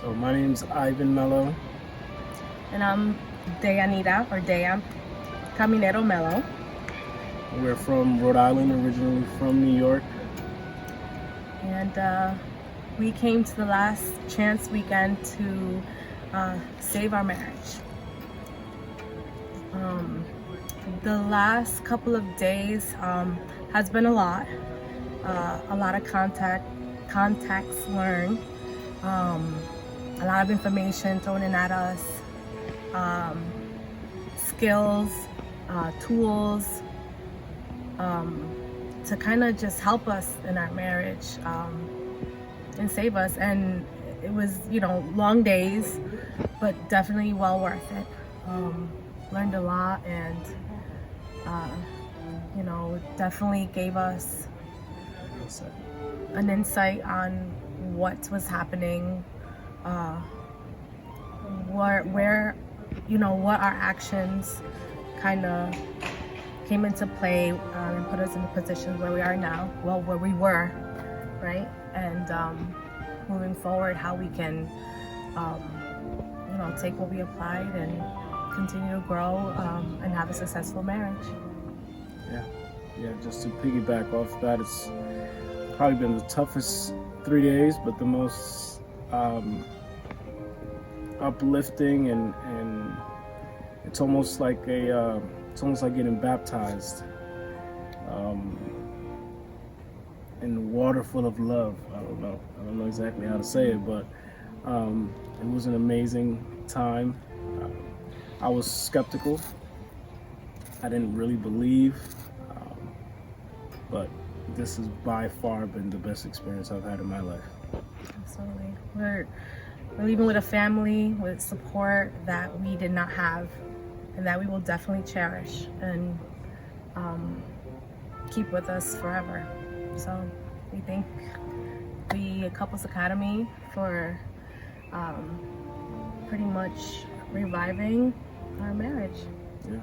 So my name's Ivan Melo. And I'm Deya Caminero Melo. We're from Rhode Island, originally from New York. And we came to the last chance weekend to save our marriage. The last couple of days has been a lot of contacts learned, a lot of information thrown in at us, skills, tools, to kind of just help us in our marriage and save us. And it was, long days, but definitely well worth it. Learned a lot, and definitely gave us an insight on what was happening, where what our actions kind of came into play and put us in the position where we are now, where we were, right? And moving forward, how we can take what we applied and continue to grow and have a successful marriage. Yeah, just to piggyback off that, it's probably been the toughest 3 days, but the most uplifting, and it's almost like getting baptized in water full of love. I don't know exactly how to say it, but it was an amazing time. I was skeptical. I didn't really believe, but this has by far been the best experience I've had in my life. Absolutely. We're leaving with a family, with support that we did not have, and that we will definitely cherish and keep with us forever. So we thank the Couples Academy for pretty much reviving our marriage. Yeah.